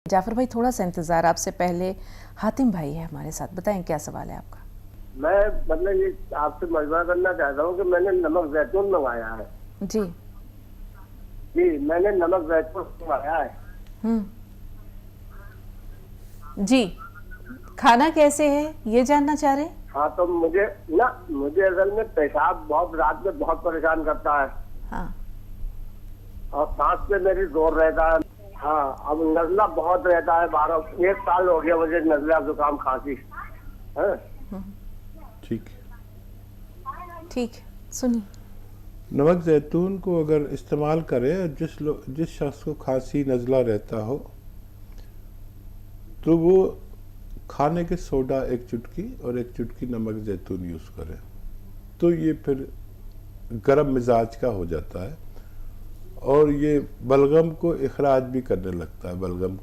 जाफर भाई थोड़ा सा इंतज़ार, आपसे पहले हातिम भाई है हमारे साथ। बताएं क्या सवाल है आपका। मैं मतलब ये आपसे मशवरा करना चाहता हूँ कि मैंने नमक जैतून मंगाया है। जी जी मैंने नमक जैतून मंगाया है। जी, खाना कैसे है ये जानना चाह रहे हैं। हाँ तो मुझे असल में पेशाब बहुत रात में बहुत परेशान करता है। हाँ और सांस पे मेरी जोर रहता है। हाँ अब नजला बहुत रहता है। 1 साल हो गया मुझे नजला जुकाम खांसी है। ठीक। ठीक, सुनिए। नमक ज़ैतून को अगर इस्तेमाल करें, जिस शख्स को खांसी नज़ला रहता हो तो वो खाने के सोडा 1 चुटकी और 1 चुटकी नमक ज़ैतून यूज़ करें तो ये फिर गर्म मिजाज का हो जाता है और ये बलगम को इखराज भी करने लगता है, बलगम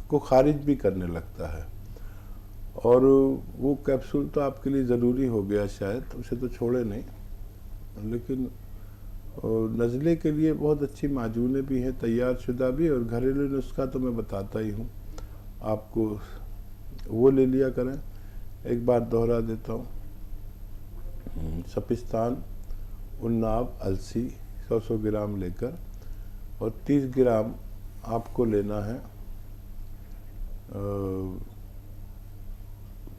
को खारिज भी करने लगता है। और वो कैप्सूल तो आपके लिए ज़रूरी हो गया शायद, उसे तो छोड़े नहीं, लेकिन नज़ले के लिए बहुत अच्छी माजूनें भी हैं, तैयार शुदा भी, और घरेलू नुस्खा तो मैं बताता ही हूँ आपको, वो ले लिया करें। एक बार दोहरा देता हूँ। सपिस्तान, उन्नाब, अलसी 100 ग्राम लेकर, और 30 ग्राम आपको लेना है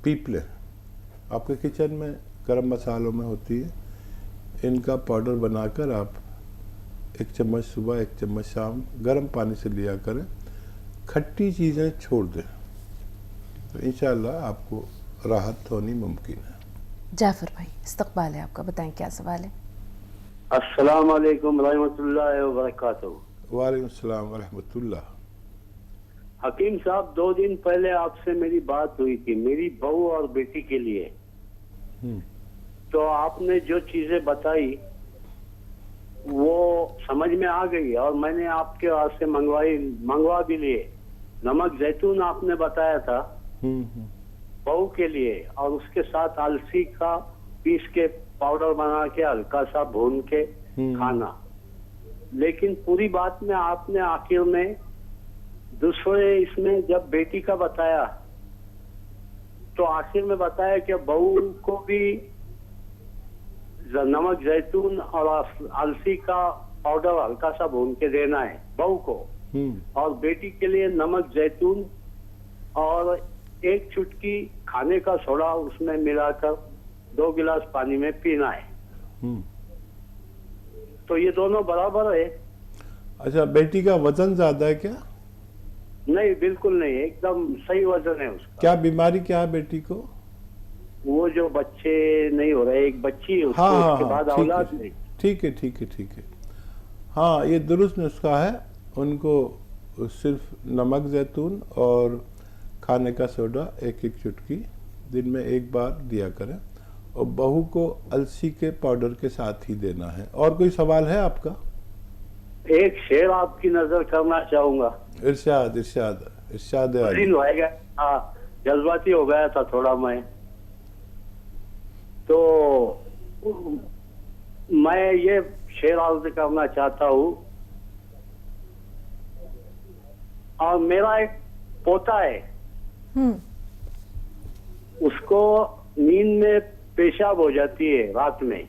पीपले। आपके किचन में गरम मसालों में होती है, इनका पाउडर बनाकर आप 1 चम्मच सुबह 1 चम्मच शाम गर्म पानी से लिया करें। खट्टी चीज़ें छोड़ दें तो इंशाअल्लाह आपको राहत होनी मुमकिन है। जाफर भाई इस्तकबाल है आपका, बताएं क्या सवाल है। अस्सलाम वालेकुम रहमतुल्लाहि व बरकातहू। वालेकुम अस्सलाम व रहमतुल्लाह। हकीम साहब 2 दिन पहले आपसे मेरी बात हुई थी मेरी बहू और बेटी के लिए। तो आपने जो चीजें बताई वो समझ में आ गई और मैंने आपके वास्ते मंगवा भी लिए। नमक जैतून आपने बताया था बहू के लिए, और उसके साथ अलसी का पीस के पाउडर बना के हल्का सा भून के खाना। लेकिन पूरी बात में आपने आखिर में दूसरे इसमें जब बेटी का बताया तो आखिर में बताया कि बहू को भी नमक जैतून और अलसी का पाउडर हल्का सा भून के देना है बहू को, और बेटी के लिए नमक जैतून और 1 चुटकी खाने का सोडा उसमें मिलाकर 2 गिलास पानी में पीना है। तो ये दोनों बराबर है। अच्छा, बेटी का वजन ज्यादा है क्या? नहीं बिल्कुल नहीं, एकदम सही वजन है उसका। क्या बीमारी क्या है बेटी को? वो जो बच्चे नहीं हो रहे, एक बच्ची है उसको, हाँ उसके बाद औलाद नहीं। ठीक है। हाँ, ये दुरुस्त नुस्खा है। उनको सिर्फ नमक जैतून और खाने का सोडा 1-1 चुटकी दिन में 1 बार दिया करें, और बहू को अलसी के पाउडर के साथ ही देना है। और कोई सवाल है आपका? एक शेर आपकी नजर करना चाहूंगा। इरशाद हाँ, जज्बाती हो गया था थोड़ा मैं, तो मैं ये शेर अर्ज करना चाहता हूँ। और मेरा एक पोता है, उसको नींद में पेशाब हो जाती है रात में,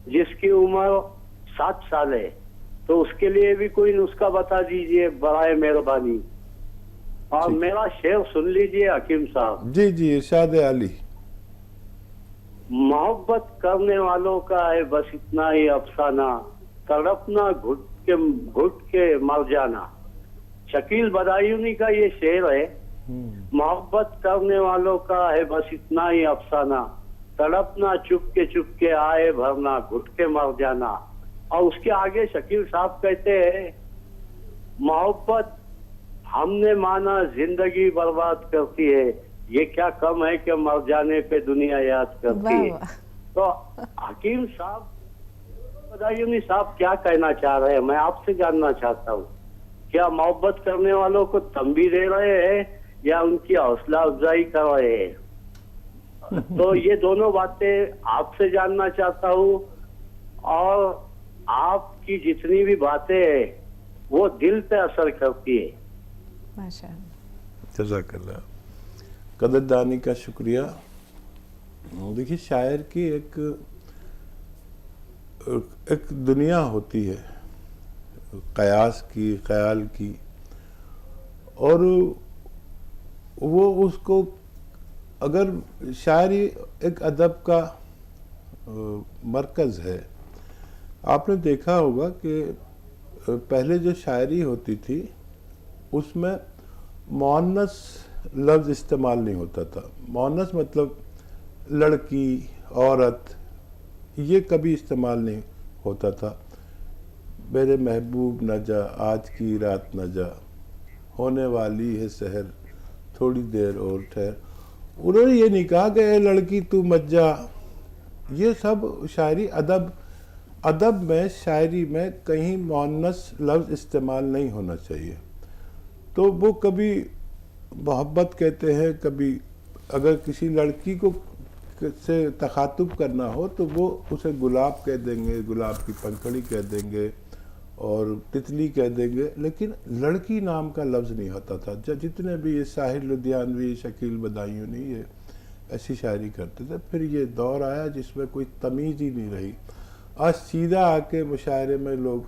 जिसकी उम्र 7 साल है। तो उसके लिए भी कोई नुस्खा बता दीजिए बराए मेहरबानी। और मेरा शेर सुन लीजिए हकीम साहब। जी, इरशाद अली। मोहब्बत करने वालों का है बस इतना ही अफसाना, तड़पना घुट के मर जाना। शकील बदायूनी का ये शेर है। मोहब्बत करने वालों का है बस इतना ही अफसाना, तड़पना चुपके आए भरना, घुट के मर जाना। और उसके आगे शकील साहब कहते हैं, मोहब्बत हमने माना जिंदगी बर्बाद करती है, ये क्या कम है कि मर जाने पे दुनिया याद करती है। तो हकीम साहब, बदायूनी साहब क्या कहना चाह रहे हैं, मैं आपसे जानना चाहता हूँ। क्या मोहब्बत करने वालों को तंबी दे रहे हैं या उनकी हौसला अफजाई कर रहे हैं? तो ये दोनों बातें आपसे जानना चाहता हूँ। और आपकी जितनी भी बातें हैं वो दिल पे असर करती है। माशाअल्लाह। जज़ाकल्लाह। कदरदानी का शुक्रिया। देखिए, शायर की एक दुनिया होती है, कयास की, ख्याल की, और वो उसको, अगर शायरी एक अदब का मरकज़ है। आपने देखा होगा कि पहले जो शायरी होती थी उसमें मुअन्नस लफ्ज़ इस्तेमाल नहीं होता था। मुअन्नस मतलब लड़की, औरत, ये कभी इस्तेमाल नहीं होता था। मेरे महबूब न जा, आज की रात न जा, होने वाली है सहर, थोड़ी देर और ठहर। उन्होंने ये नहीं कहा कि ए लड़की तू मत जा। ये सब शायरी, अदब में, शायरी में कहीं मुअन्नस लफ्ज़ इस्तेमाल नहीं होना चाहिए। तो वो कभी मोहब्बत कहते हैं, कभी अगर किसी लड़की को से तखातुब करना हो तो वो उसे गुलाब कह देंगे, गुलाब की पंखड़ी कह देंगे और तितली कह देंगे, लेकिन लड़की नाम का लफ्ज़ नहीं होता था। जितने भी ये साहिर लुधियानवी, शकील बदायूनी ये ऐसी शायरी करते थे। फिर ये दौर आया जिसमें कोई तमीज़ ही नहीं रही। आज सीधा आके मुशायरे में लोग,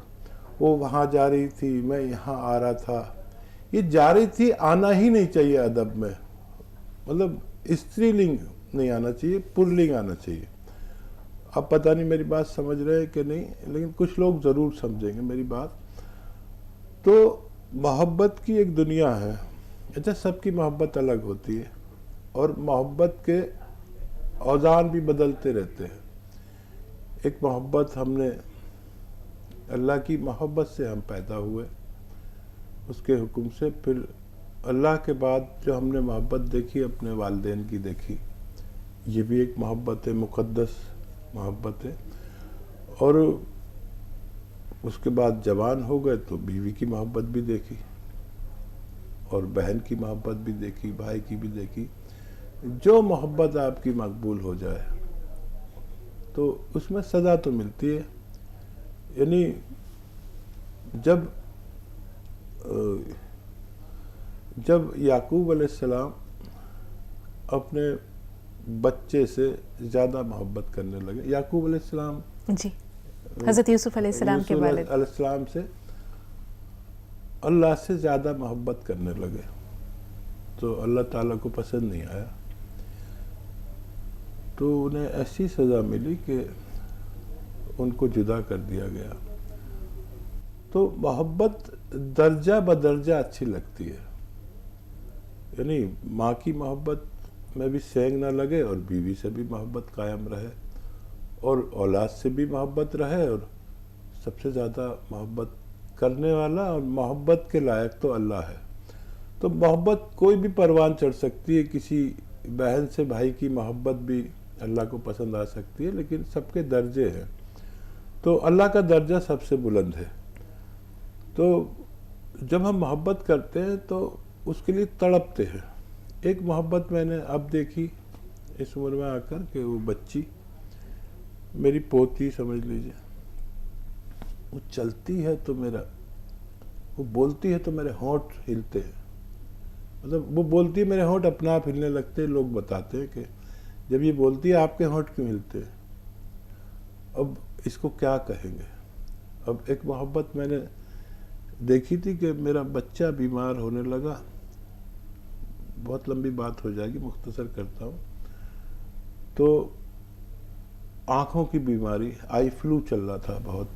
वो वहाँ जा रही थी, मैं यहाँ आ रहा था। ये जा रही थी आना ही नहीं चाहिए अदब में, मतलब स्त्रीलिंग नहीं आना चाहिए, पुल्लिंग आना चाहिए। अब पता नहीं मेरी बात समझ रहे हैं कि नहीं, लेकिन कुछ लोग ज़रूर समझेंगे मेरी बात। तो मोहब्बत की एक दुनिया है। अच्छा, सबकी मोहब्बत अलग होती है और मोहब्बत के औज़ान भी बदलते रहते हैं। एक मोहब्बत, हमने अल्लाह की मोहब्बत से हम पैदा हुए, उसके हुक्म से। फिर अल्लाह के बाद जो हमने मोहब्बत देखी, अपने वालिदैन की देखी, ये भी एक मोहब्बत है, मुक़द्दस मोहब्बत है। और उसके बाद जवान हो गए तो बीवी की मोहब्बत भी देखी और बहन की मोहब्बत भी देखी, भाई की भी देखी। जो मोहब्बत आपकी मकबूल हो जाए तो उसमें सज़ा तो मिलती है। यानी जब याकूब अलैहिस्सलाम अपने बच्चे से ज़्यादा मोहब्बत करने लगे, याकूब अलैहिस्सलाम जी, हज़रत यूसुफ अलैहिस्सलाम के वालिद अलैहिस्सलाम से अल्लाह से ज़्यादा मोहब्बत करने लगे, तो अल्लाह ताला को पसंद नहीं आया। तो उन्हें ऐसी सज़ा मिली कि उनको जुदा कर दिया गया। तो मोहब्बत दर्जा बदर्जा अच्छी लगती है। यानी माँ की मोहब्बत में भी सेंग ना लगे और बीवी से भी मोहब्बत कायम रहे और औलाद से भी मोहब्बत रहे, और सबसे ज़्यादा मोहब्बत करने वाला और मोहब्बत के लायक तो अल्लाह है। तो मोहब्बत कोई भी परवान चढ़ सकती है। किसी बहन से भाई की मोहब्बत भी अल्लाह को पसंद आ सकती है, लेकिन सबके दर्जे हैं। तो अल्लाह का दर्जा सबसे बुलंद है। तो जब हम मोहब्बत करते हैं तो उसके लिए तड़पते हैं। एक मोहब्बत मैंने अब देखी इस उम्र में आकर कि वो बच्ची, मेरी पोती समझ लीजिए, वो चलती है तो वो बोलती है तो मेरे होंठ हिलते हैं। मतलब वो बोलती है, मेरे होंठ अपने आप हिलने लगते हैं। लोग बताते हैं कि जब ये बोलती है आपके होंठ क्यों हिलते हैं। अब इसको क्या कहेंगे। अब एक मोहब्बत मैंने देखी थी कि मेरा बच्चा बीमार होने लगा। बहुत लंबी बात हो जाएगी, मुख्तसर करता हूँ। तो आँखों की बीमारी, आई फ्लू चल रहा था। बहुत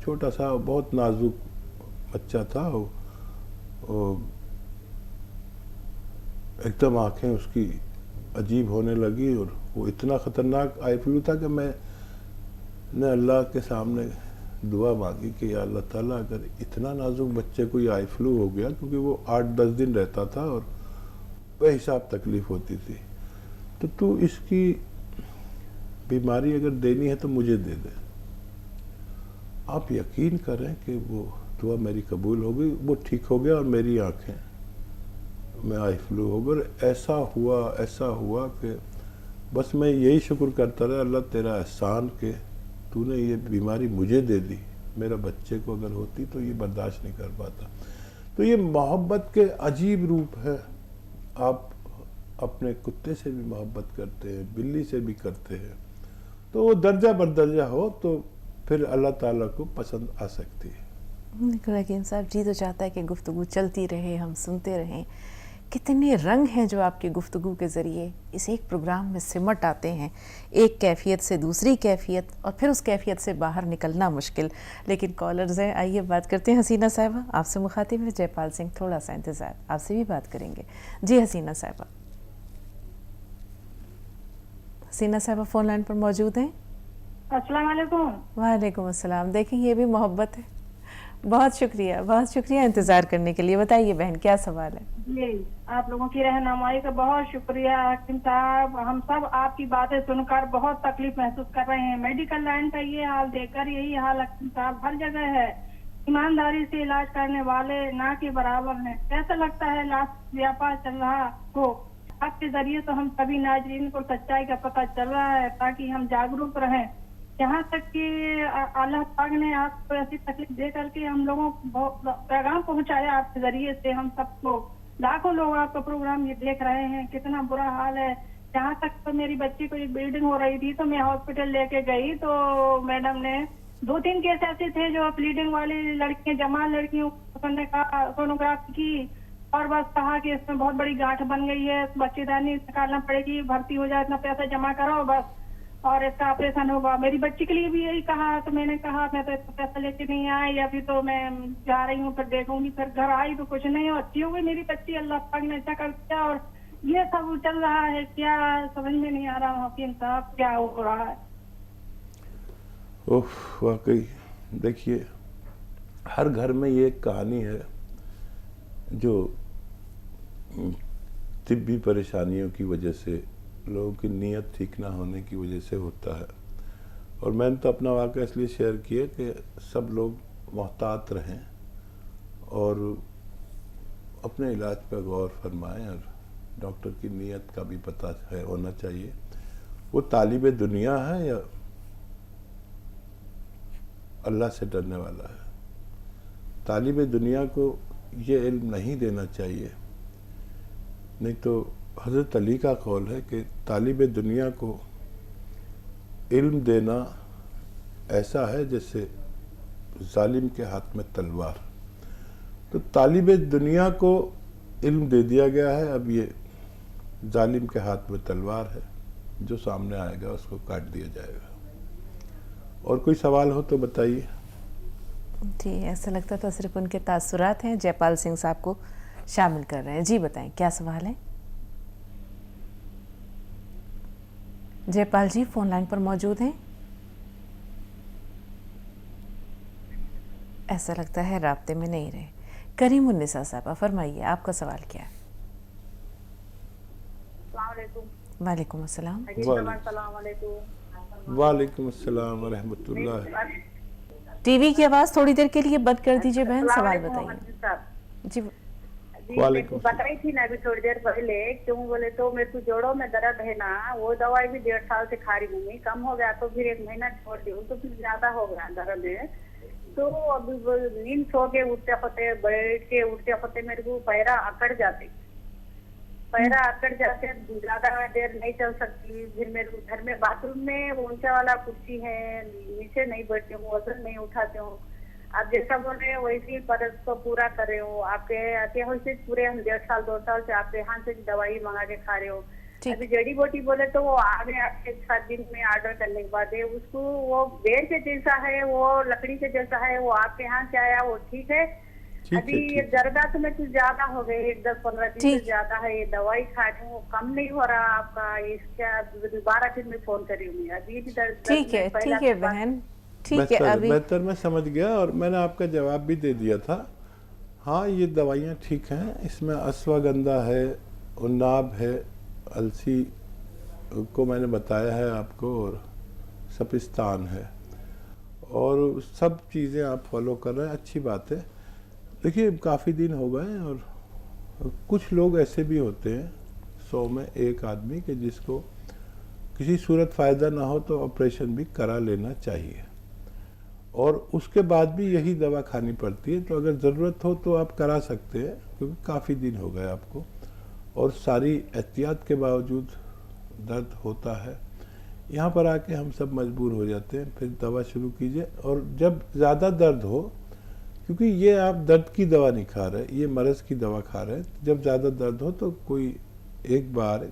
छोटा सा, बहुत नाजुक बच्चा था। एकदम आँखें उसकी अजीब होने लगी और वो इतना ख़तरनाक आई फ्लू था कि मैंने अल्लाह के सामने दुआ मांगी कि या अल्लाह ताला, अगर इतना नाजुक बच्चे को ये आई फ्लू हो गया, क्योंकि वो 8-10 दिन रहता था और बेहिसाब तकलीफ़ होती थी, तो तू इसकी बीमारी अगर देनी है तो मुझे दे दे। आप यकीन करें कि वो दुआ मेरी कबूल हो गई। वो ठीक हो गया और मेरी आँखें में आई फ्लू हो गई। ऐसा हुआ कि बस मैं यही शुक्र करता रहा, अल्लाह तेरा एहसान के तूने ये बीमारी मुझे दे दी। मेरा बच्चे को अगर होती तो ये बर्दाश्त नहीं कर पाता। तो ये मोहब्बत के अजीब रूप है। आप अपने कुत्ते से भी मोहब्बत करते हैं, बिल्ली से भी करते हैं, तो वो दर्जा बदर्जा हो तो फिर अल्लाह ताला को पसंद आ सकती है। लेकिन साहब जी तो चाहता है कि गुफ्तगू चलती रहे, हम सुनते रहें। कितने रंग हैं जो आपकी गुफ्तगू के ज़रिए इस एक प्रोग्राम में सिमट आते हैं, एक कैफियत से दूसरी कैफियत, और फिर उस कैफियत से बाहर निकलना मुश्किल। लेकिन कॉलर्स हैं, आइए बात करते हैं। हसीना साहिबा आपसे मुखातिब है जयपाल सिंह, थोड़ा सा इंतज़ार, आपसे भी बात करेंगे। जी हसीना साहिबा, हसीना साहिबा फ़ोन लाइन पर मौजूद हैं। अस्सलाम वालेकुम। वालेकुम अस्सलाम। देखिए ये भी मोहब्बत है। बहुत शुक्रिया इंतज़ार करने के लिए। बताइए बहन, क्या सवाल है? जी, आप लोगों की रहनुमाई का बहुत शुक्रिया हकीम साहब। हम सब आपकी बातें सुनकर बहुत तकलीफ महसूस कर रहे हैं। मेडिकल लाइन का ये हाल देखकर यही हाल हकीम साहब हर जगह है। ईमानदारी से इलाज करने वाले ना के बराबर हैं। ऐसा लगता है लाश व्यापार चल रहा हो। आपके जरिए तो हम सभी नाजरीन को सच्चाई का पता चल रहा है ताकि हम जागरूक रहें। यहाँ तक कि अल्लाह पाक ने आपको ऐसी तकलीफ दे करके हम लोगों को बहुत पैगाम पहुँचाया आपके जरिए से। हम सबको लाखों लोग आपका प्रोग्राम ये देख रहे हैं। कितना बुरा हाल है। यहाँ तक तो मेरी बच्ची को एक ब्लीडिंग हो रही थी तो मैं हॉस्पिटल लेके गई तो मैडम ने 2-3 केस ऐसे थे जो ब्लीडिंग वाली लड़कियां, जवान लड़कियों ने कहा सोनोग्राफी की और बस कहा कि इसमें बहुत बड़ी गांठ बन गई है, बच्चेदानी निकालना पड़ेगी, भर्ती हो जाए, इतना पैसा जमा करो बस और इसका ऑपरेशन होगा। मेरी बच्ची के लिए भी यही कहा तो मैंने कहा मैं तो इतना पैसा लेके नहीं आई, अभी तो मैं जा रही हूँ, फिर देखूंगी। फिर घर आई तो कुछ नहीं हो, अच्छी हो गई मेरी बच्ची, अल्लाह पाक ने अच्छा कर दिया। और ये सब चल रहा है, क्या समझ में नहीं आ रहा हकीम साहब क्या हो रहा है। ओह वाकई, देखिए हर घर में ये एक कहानी है जो तिब्बी परेशानियों की वजह से, लोगों की नीयत ठीक ना होने की वजह से होता है। और मैंने तो अपना वाक़या इसलिए शेयर किया कि सब लोग मोहतात रहें और अपने इलाज पर गौर फरमाएं और डॉक्टर की नीयत का भी पता है होना चाहिए। वो तालिबे दुनिया है या अल्लाह से डरने वाला है। तालिबे दुनिया को ये इल्म नहीं देना चाहिए, नहीं तो हज़रत अली का कौल है कि तालिबे दुनिया को इल्म देना ऐसा है जैसे जालिम के हाथ में तलवार। तो तालिबे दुनिया को इल्म दे दिया गया है, अब ये जालिम के हाथ में तलवार है, जो सामने आएगा उसको काट दिया जाएगा। और कोई सवाल हो तो बताइए। जी, ऐसा लगता था सिर्फ उनके तासुरात हैं, जयपाल सिंह साहब को शामिल कर रहे हैं। जी बताएं, क्या सवाल है? जयपाल जी फोन लाइन पर मौजूद हैं? ऐसा लगता है राब्ते में नहीं रहे। करीमुन्निसा साहबा फरमाइए, आपका सवाल क्या है? वालेकुम अस्सलाम। वालेकुम अस्सलाम व रहमतुल्लाह। टीवी की आवाज़ थोड़ी देर के लिए बंद कर दीजिए बहन, सवाल बताइए। जी जी, बताई थी ना अभी थोड़ी देर पहले, क्यों बोले तो मेरे को जोड़ों में दर्द है ना, वो दवाई भी 1.5 साल से खा रही हूँ, कम हो गया तो फिर 1 महीना छोड़ दी हूँ तो फिर ज्यादा हो गया दर्द है। तो अभी नींद सो के उठते होते, बैठ के उठते होते मेरे को पैरा अकड़ जाते, ज्यादा देर नहीं चल सकती। फिर मेरे को घर में बाथरूम में ऊंचा वाला कुर्सी है, नीचे नहीं बैठती हूँ, वजन नहीं उठाती हूँ। आप जैसा बोल रहे हैं वैसे ही परस को पूरा कर रहे हो। आपके आते से पूरे हम 1.5 साल 2 साल से आपके यहाँ से दवाई मंगा के खा रहे हो। अभी जड़ी बूटी बोले तो वो आ गए आपके 7 दिन में ऑर्डर करने के बाद, उसको वो बेर के जैसा है, वो लकड़ी के जैसा है, वो आपके यहाँ से आया, वो ठीक है। अभी ये दर्द तो मैं कुछ ज्यादा हो गए, 10-15 दिन से ज्यादा है। ये दवाई खा रही हूँ, कम नहीं हो रहा आपका, इसका दोबारा फिर मैं फोन कर रही हूँ। अभी भी दर्द ठीक है बहन, ठीक है। अभी बेहतर मैं समझ गया और मैंने आपका जवाब भी दे दिया था। हाँ, ये दवाइयाँ ठीक हैं, इसमें अश्वगंधा है, उन्नाब है, अलसी को मैंने बताया है आपको, और सपिस्तान है, और सब चीज़ें आप फॉलो कर रहे हैं, अच्छी बात है। देखिए काफ़ी दिन हो गए और कुछ लोग ऐसे भी होते हैं 100 में 1 आदमी के जिसको किसी सूरत फ़ायदा ना हो तो ऑपरेशन भी करा लेना चाहिए। और उसके बाद भी यही दवा खानी पड़ती है। तो अगर ज़रूरत हो तो आप करा सकते हैं, क्योंकि काफ़ी दिन हो गए आपको और सारी एहतियात के बावजूद दर्द होता है। यहाँ पर आके हम सब मजबूर हो जाते हैं, फिर दवा शुरू कीजिए। और जब ज़्यादा दर्द हो, क्योंकि ये आप दर्द की दवा नहीं खा रहे, ये मरज़ की दवा खा रहे हैं, जब ज़्यादा दर्द हो तो कोई एक बार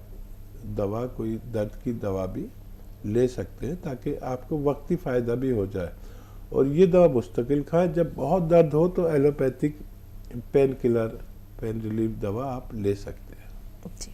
दवा, कोई दर्द की दवा भी ले सकते हैं, ताकि आपको वक्ती फ़ायदा भी हो जाए। और ये दवा मुस्तकिल खाएं। जब बहुत दर्द हो तो allopathic pain killer, pain relief दवा आप ले सकते हैं। जी,